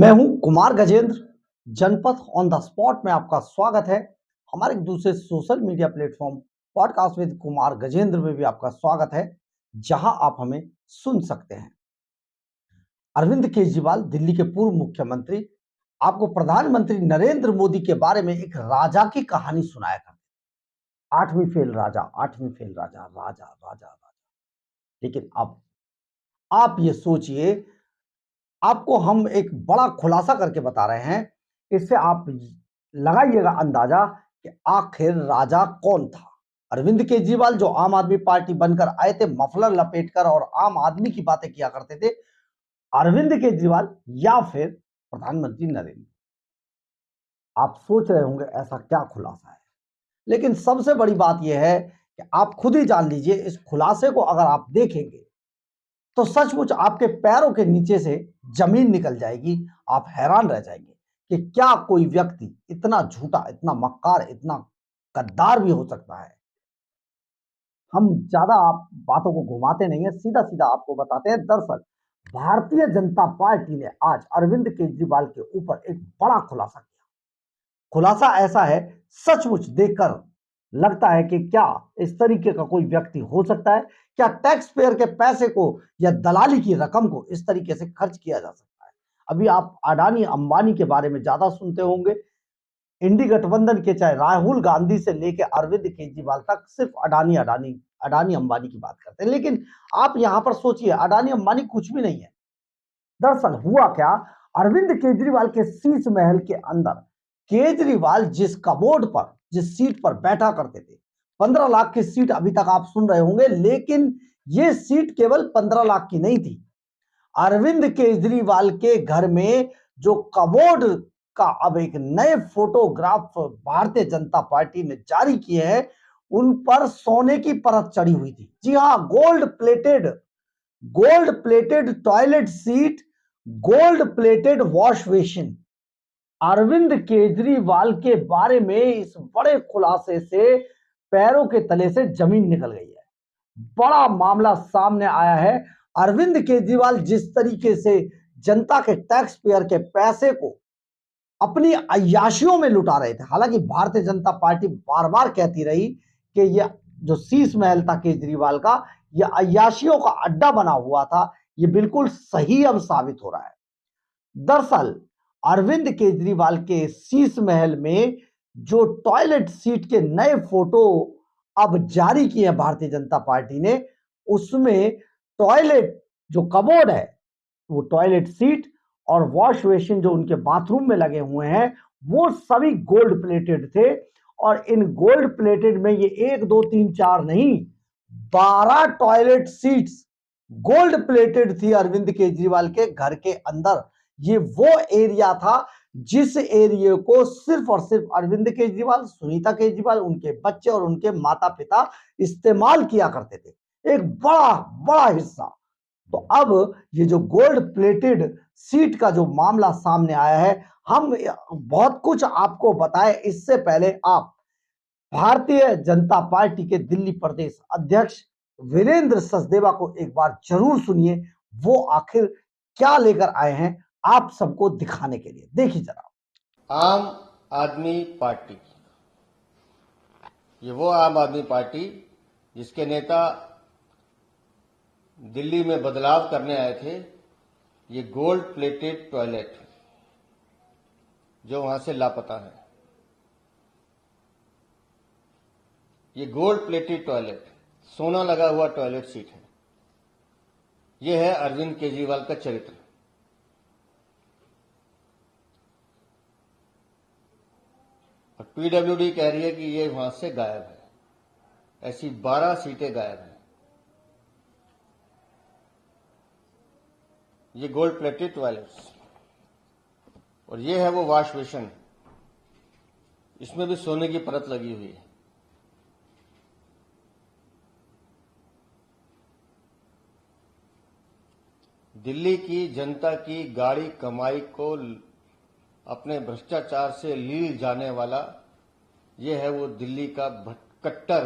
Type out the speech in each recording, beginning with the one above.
मैं हूं कुमार गजेंद्र। जनपथ on the spot में आपका स्वागत है। हमारे एक दूसरे social media platform podcast with Kumar Gajendra में भी आपका स्वागत है, जहां आप हमें सुन सकते हैं। अरविंद केजरीवाल दिल्ली के पूर्व मुख्यमंत्री आपको प्रधानमंत्री नरेंद्र मोदी के बारे में एक राजा की कहानी सुनाया करते। आठवीं फेल राजा, आठवीं फेल राजा, राजा राजा राजा। लेकिन अब आप ये सोचिए, आपको हम एक बड़ा खुलासा करके बता रहे हैं। इससे आप लगाइएगा अंदाजा कि आखिर राजा कौन था। अरविंद केजरीवाल जो आम आदमी पार्टी बनकर आए थे, मफलर लपेटकर और आम आदमी की बातें किया करते थे, अरविंद केजरीवाल या फिर प्रधानमंत्री नरेंद्र। आप सोच रहे होंगे ऐसा क्या खुलासा है, लेकिन सबसे बड़ी बात यह है कि आप खुद ही जान लीजिए। इस खुलासे को अगर आप देखेंगे तो सचमुच आपके पैरों के नीचे से जमीन निकल जाएगी। आप हैरान रह जाएंगे कि क्या कोई व्यक्ति इतना झूठा, इतना मक्कार, इतना गद्दार भी हो सकता है। हम ज्यादा आप बातों को घुमाते नहीं है, सीधा सीधा आपको बताते हैं। दरअसल भारतीय जनता पार्टी ने आज अरविंद केजरीवाल के ऊपर एक बड़ा खुलासा किया। खुलासा ऐसा है, सचमुच देखकर लगता है कि क्या इस तरीके का कोई व्यक्ति हो सकता है। क्या टैक्स पेयर के पैसे को या दलाली की रकम को इस तरीके से खर्च किया जा सकता है। अभी आप अडानी अंबानी के बारे में ज्यादा सुनते होंगे। इंडी गठबंधन के चाहे राहुल गांधी से लेकर अरविंद केजरीवाल तक सिर्फ अडानी अडानी अडानी अंबानी की बात करते हैं। लेकिन आप यहां पर सोचिए, अडानी अंबानी कुछ भी नहीं है। दरअसल हुआ क्या, अरविंद केजरीवाल के शीश महल के अंदर केजरीवाल जिस कबोर्ड पर, जिस सीट पर बैठा करते थे, 15 लाख की सीट अभी तक आप सुन रहे होंगे, लेकिन यह सीट केवल 15 लाख की नहीं थी। अरविंद केजरीवाल के घर में जो कबोर्ड का अब एक नए फोटोग्राफ भारतीय जनता पार्टी ने जारी किए हैं, उन पर सोने की परत चढ़ी हुई थी। जी हां, gold plated toilet seat, gold plated wash basin. Arvind Kejriwal के बारे में इस बड़े खुलासे से पैरों के तले से जमीन निकल गई है। बड़ा मामला सामने आया है। अरविंद केजरीवाल जिस तरीके से जनता के टैक्स पेयर के पैसे को अपनी अय्याशियों में लुटा रहे थे। हालांकि भारतीय जनता पार्टी बार बार कहती रही कि यह जो शीश महल था केजरीवाल का, यह अय्याशियों का अड्डा बना हुआ था। यह बिल्कुल सही अब साबित हो रहा है। दरअसल अरविंद केजरीवाल के शीश महल में जो टॉयलेट सीट के नए फोटो अब जारी किए हैं भारतीय जनता पार्टी ने, उसमें टॉयलेट जो कबोर्ड है, वो टॉयलेट सीट और वॉश बेसिन जो उनके बाथरूम में लगे हुए हैं, वो सभी गोल्ड प्लेटेड थे। और इन गोल्ड प्लेटेड में ये 1 2 3 4 नहीं, 12 टॉयलेट सीट्स गोल्ड प्लेटेड थी अरविंद केजरीवाल के घर के अंदर। ये वो एरिया था जिस एरिया को सिर्फ और सिर्फ अरविंद केजरीवाल, सुनीता केजरीवाल, उनके बच्चे और उनके माता पिता इस्तेमाल किया करते थे। एक बड़ा बड़ा हिस्सा। तो अब ये जो गोल्ड प्लेटेड सीट का जो मामला सामने आया है, हम बहुत कुछ आपको बताएं इससे पहले आप भारतीय जनता पार्टी के दिल्ली प्रदेश अध्यक्ष वीरेंद्र सचदेवा को एक बार जरूर सुनिए। वो आखिर क्या लेकर आए हैं आप सबको दिखाने के लिए। देखिए जरा। आम आदमी पार्टी, ये वो आम आदमी पार्टी जिसके नेता दिल्ली में बदलाव करने आए थे। ये गोल्ड प्लेटेड टॉयलेट जो वहां से लापता है, ये गोल्ड प्लेटेड टॉयलेट, सोना लगा हुआ टॉयलेट सीट है। ये है अरविंद केजरीवाल का चरित्र। और पीडब्ल्यूडी कह रही है कि ये वहां से गायब है। ऐसी 12 सीटें गायब हैं। ये गोल्ड प्लेटेड टॉयलेट्स, और ये है वो वॉश बेसिन, इसमें भी सोने की परत लगी हुई है। दिल्ली की जनता की गाड़ी कमाई को अपने भ्रष्टाचार से लील जाने वाला ये है वो दिल्ली का कट्टर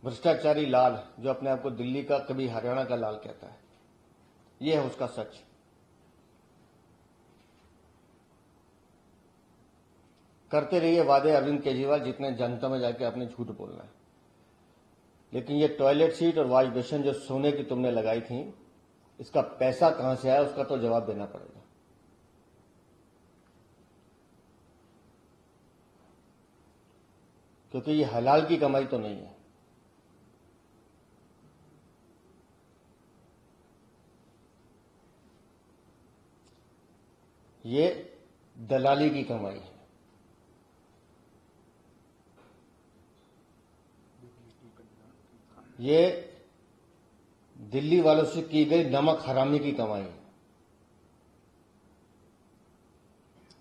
भ्रष्टाचारी लाल, जो अपने आप को दिल्ली का, कभी हरियाणा का लाल कहता है। ये है उसका सच। करते रहिए वादे अरविंद केजरीवाल, जितने जनता में जाके आपने झूठ बोलना है। लेकिन ये टॉयलेट सीट और वॉश बेसिन जो सोने की तुमने लगाई थी, इसका पैसा कहां से आया उसका तो जवाब देना पड़ेगा। क्योंकि ये हलाल की कमाई तो नहीं है। ये दलाली की कमाई है। ये दिल्ली वालों से की गई नमक हरामी की कमाई है,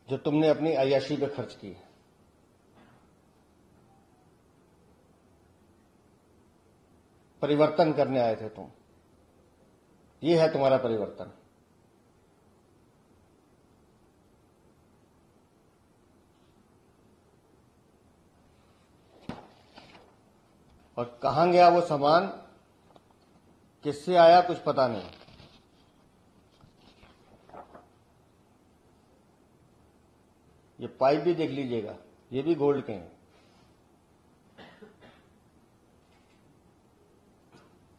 जो तुमने अपनी अय्याशी पे खर्च की है। परिवर्तन करने आए थे तुम, ये है तुम्हारा परिवर्तन। और कहां गया वो सामान, किससे आया कुछ पता नहीं। ये पाइप भी देख लीजिएगा, ये भी गोल्ड के हैं।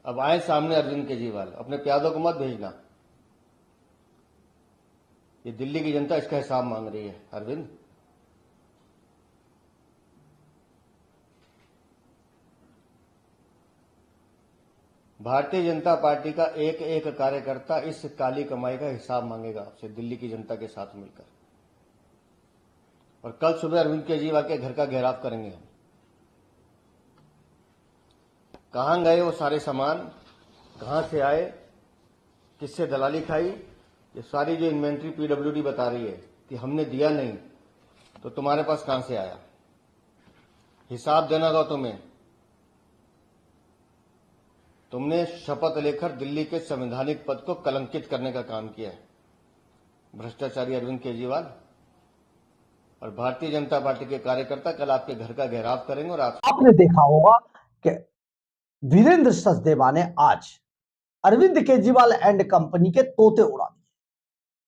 अब आए सामने अरविंद केजरीवाल, अपने प्यादों को मत भेजना। ये दिल्ली की जनता इसका हिसाब मांग रही है। अरविंद, भारतीय जनता पार्टी का एक एक कार्यकर्ता इस काली कमाई का हिसाब मांगेगा आपसे, दिल्ली की जनता के साथ मिलकर। और कल सुबह अरविंद केजरीवाल के घर का घेराव करेंगे हम। कहां गए वो सारे सामान, कहां से आए, किससे दलाली खाई, ये सारी जो इन्वेंट्री पीडब्ल्यूडी बता रही है कि हमने दिया नहीं, तो तुम्हारे पास कहां से आया? हिसाब देना होगा तुम्हें। तुमने शपथ लेकर दिल्ली के संवैधानिक पद को कलंकित करने का काम किया है, भ्रष्टाचारी अरविंद केजरीवाल। और भारतीय जनता पार्टी के कार्यकर्ता कल आपके घर का घेराव करेंगे। और आपने देखा होगा कि वीरेंद्र सचदेवा ने आज अरविंद केजरीवाल एंड कंपनी के तोते उड़ा दिए।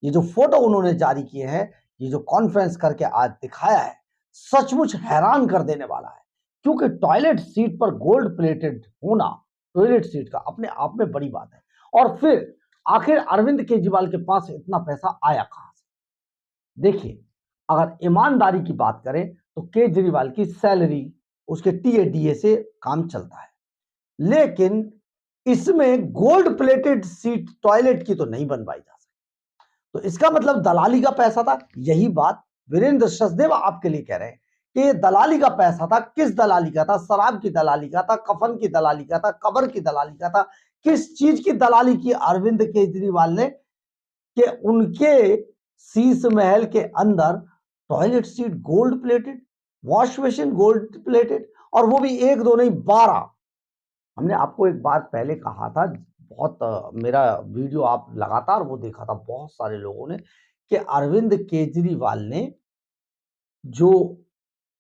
ये जो फोटो उन्होंने जारी किए हैं, ये जो कॉन्फ्रेंस करके आज दिखाया है, सचमुच हैरान कर देने वाला है। क्योंकि टॉयलेट सीट पर गोल्ड प्लेटेड होना टॉयलेट सीट का अपने आप में बड़ी बात है। और फिर आखिर अरविंद केजरीवाल के पास इतना पैसा आया कहां से? देखिए, अगर ईमानदारी की बात करें तो केजरीवाल की सैलरी, उसके टीएडीए से काम चलता है, लेकिन इसमें गोल्ड प्लेटेड सीट टॉयलेट की तो नहीं बनवाई जा सकती। तो इसका मतलब दलाली का पैसा था। यही बात वीरेंद्र सचदेवा आपके लिए कह रहे हैं कि ये दलाली का पैसा था। किस दलाली का था? शराब की दलाली का था, कफन की दलाली का था, कब्र की दलाली का था। किस चीज की दलाली की अरविंद केजरीवाल ने कि उनके शीश महल के अंदर toilet seat gold plated, wash basin gold plated, और वो भी एक दो नहीं 12। हमने आपको एक बार पहले कहा था, बहुत मेरा वीडियो आप लगातार वो देखा था बहुत सारे लोगों ने, कि अरविंद केजरीवाल ने जो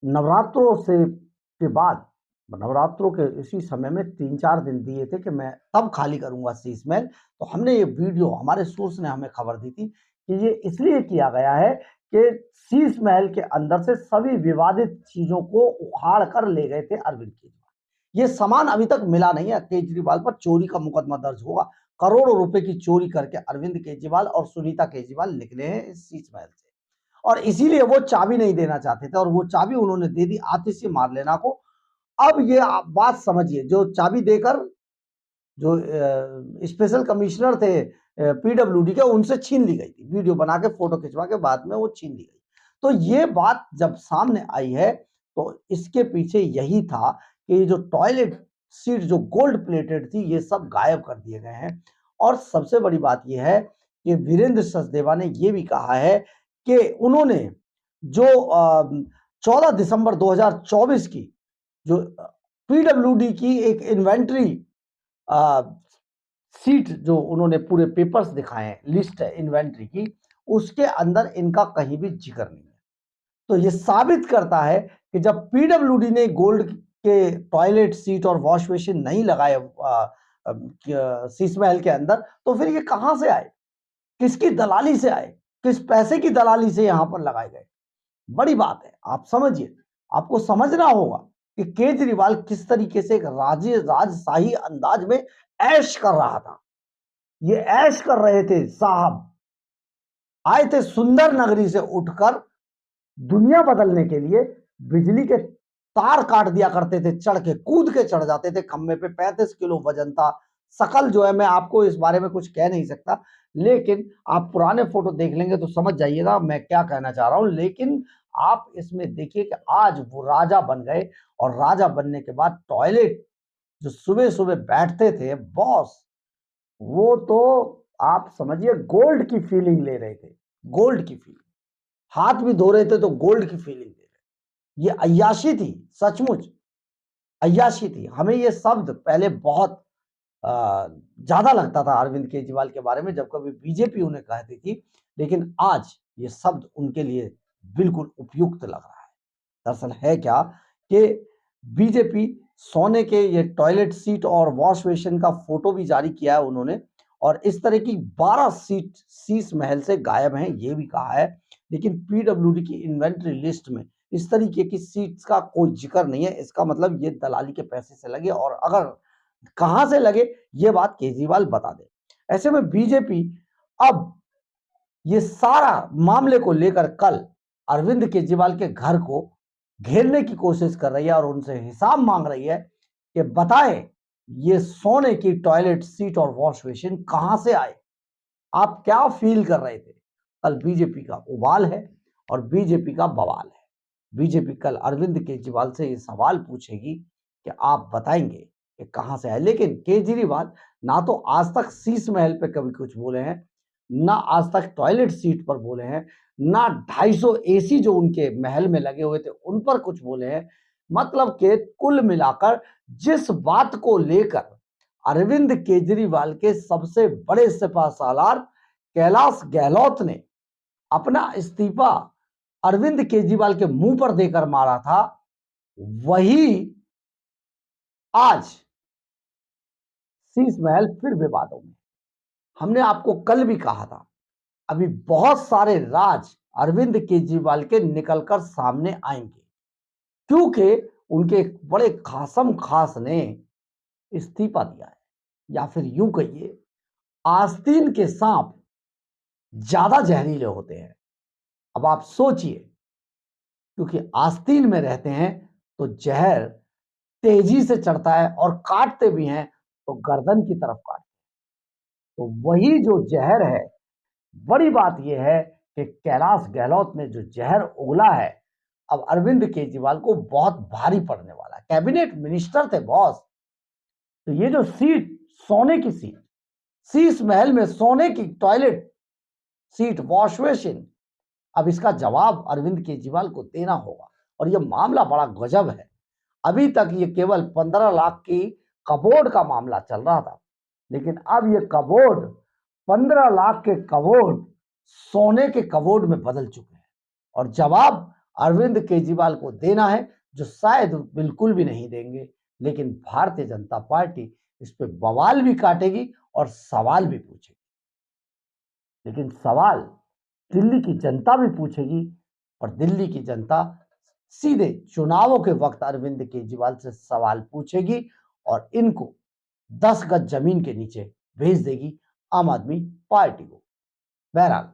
नवरात्रों से के बाद, नवरात्रों के इसी समय में 3-4 दिन दिए थे कि मैं तब खाली करूंगा शीश महल। तो हमने ये वीडियो, हमारे सोर्स ने हमें खबर दी थी कि ये इसलिए किया गया है कि शीश महल के अंदर से सभी विवादित चीजों को उखाड़ कर ले गए थे अरविंद केजरीवाल। ये सामान अभी तक मिला नहीं है। केजरीवाल पर चोरी का मुकदमा दर्ज होगा। करोड़ों रुपए की चोरी करके अरविंद केजरीवाल और सुनीता केजरीवाल निकले हैं इस शीश महल से, और इसीलिए वो चाबी नहीं देना चाहते थे, और वो चाबी उन्होंने दे दी आतिशी मारलेना को। अब ये आप बात समझिए, जो चाबी देकर जो स्पेशल कमिश्नर थे पीडब्ल्यूडी के, उनसे छीन ली गई थी। वीडियो बना के, फोटो खिंचवा के बाद में वो छीन ली गई। तो ये बात जब सामने आई है तो इसके पीछे यही था कि जो टॉयलेट सीट जो गोल्ड प्लेटेड थी, ये सब गायब कर दिए गए हैं। और सबसे बड़ी बात यह है कि वीरेंद्र सचदेवा ने यह भी कहा है कि उन्होंने जो 14 दिसंबर 2024 की जो पीडब्ल्यूडी की एक इन्वेंट्री सीट, जो उन्होंने पूरे पेपर्स दिखाए हैं, लिस्ट है इन्वेंट्री की, उसके अंदर इनका कहीं भी जिक्र नहीं है। तो ये साबित करता है कि जब पीडब्ल्यूडी ने गोल्ड के टॉयलेट सीट और वॉश बेसिन नहीं लगाए शीश महल के अंदर, तो फिर ये कहां से आए? किसकी दलाली से आए? किस पैसे की दलाली से यहां पर लगाए गए? बड़ी बात है, आप समझिए, आपको समझना होगा कि केजरीवाल किस तरीके से एक राजशाही अंदाज में ऐश कर रहा था। ये ऐश कर रहे थे साहब, आए थे सुंदर नगरी से उठकर दुनिया बदलने के लिए। बिजली के तार काट दिया करते थे, चढ़ के कूद के चढ़ जाते थे खंबे पे, 35 किलो वजन था। शकल जो है, मैं आपको इस बारे में कुछ कह नहीं सकता, लेकिन आप पुराने फोटो देख लेंगे तो समझ जाइएगा मैं क्या कहना चाह रहा हूं। लेकिन आप इसमें देखिए कि आज वो राजा बन गए, और राजा बनने के बाद टॉयलेट जो सुबह सुबह बैठते थे बॉस, वो तो आप समझिए गोल्ड की फीलिंग ले रहे थे, गोल्ड की फीलिंग। हाथ भी धो रहे थे तो गोल्ड की फीलिंग दे रहे। ये अय्याशी थी, सचमुच अय्याशी थी। हमें ये शब्द पहले बहुत ज्यादा लगता था अरविंद केजरीवाल के बारे में, जब कभी बीजेपी उन्हें कहती थी, लेकिन आज ये शब्द उनके लिए बिल्कुल उपयुक्त लग रहा है। दरअसल है क्या कि बीजेपी सोने के ये टॉयलेट सीट और वॉश बेसिन का फोटो भी जारी किया है उन्होंने, और इस तरह की 12 सीट शीश महल से गायब हैं ये भी कहा है। लेकिन पीडब्ल्यूडी की इन्वेंटरी लिस्ट में इस तरीके की सीट्स का कोई जिक्र नहीं है। इसका मतलब ये दलाली के पैसे से लगे, और अगर कहां से लगे ये बात केजरीवाल बता दे। ऐसे में बीजेपी अब ये सारा मामले को लेकर कल अरविंद केजरीवाल के घर को घेरने की कोशिश कर रही है, और उनसे हिसाब मांग रही है कि बताएं ये सोने की टॉयलेट सीट और वॉश बेसिन कहां से आए, आप क्या फील कर रहे थे। कल बीजेपी का उबाल है और बीजेपी का बवाल है। बीजेपी कल अरविंद केजरीवाल से ये सवाल पूछेगी कि आप बताएंगे कि कहां से आए। लेकिन केजरीवाल ना तो आज तक शीश महल पे कभी कुछ बोले हैं, ना आज तक टॉयलेट सीट पर बोले हैं, ना 250 एसी जो उनके महल में लगे हुए थे उन पर कुछ बोले हैं। मतलब कि कुल मिलाकर जिस बात को लेकर अरविंद केजरीवाल के सबसे बड़े सिपहसालार कैलाश गहलोत ने अपना इस्तीफा अरविंद केजरीवाल के मुंह पर देकर मारा था, वही आज शीश महल फिर विवादों में। हमने आपको कल भी कहा था, अभी बहुत सारे राज अरविंद केजरीवाल के निकलकर सामने आएंगे, क्योंकि उनके एक बड़े खासम खास ने इस्तीफा दिया है। या फिर यूं कहिए, आस्तीन के सांप ज्यादा जहरीले होते हैं। अब आप सोचिए, क्योंकि आस्तीन में रहते हैं तो जहर तेजी से चढ़ता है, और काटते भी हैं तो गर्दन की तरफ काटते हैं। तो वही जो जहर है, बड़ी बात यह है कि कैलाश गहलोत ने जो जहर उगला है, अब अरविंद केजरीवाल को बहुत भारी पड़ने वाला है। कैबिनेट मिनिस्टर थे बॉस, तो ये जो सीट, सोने की सीट, शीश महल में सोने की टॉयलेट सीट, वॉश बेसिन, अब इसका जवाब अरविंद केजरीवाल को देना होगा। और यह मामला बड़ा गजब है। अभी तक ये केवल 15 लाख की कबोर्ड का मामला चल रहा था, लेकिन अब ये कबोर्ड 15 लाख के कबोर्ड सोने के कबोर्ड में बदल चुके हैं, और जवाब अरविंद केजरीवाल को देना है, जो शायद बिल्कुल भी नहीं देंगे। लेकिन भारतीय जनता पार्टी इस पे बवाल भी काटेगी और सवाल भी पूछेगी। लेकिन सवाल दिल्ली की जनता भी पूछेगी, और दिल्ली की जनता सीधे चुनावों के वक्त अरविंद केजरीवाल से सवाल पूछेगी, और इनको 10 गज जमीन के नीचे भेज देगी आम आदमी पार्टी को। बहरहाल,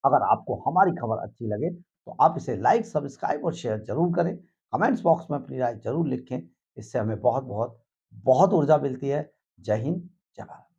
अगर आपको हमारी खबर अच्छी लगे तो आप इसे लाइक, सब्सक्राइब और शेयर जरूर करें। कमेंट्स बॉक्स में अपनी राय जरूर लिखें, इससे हमें बहुत बहुत बहुत ऊर्जा मिलती है। जय हिंद, जय भारत।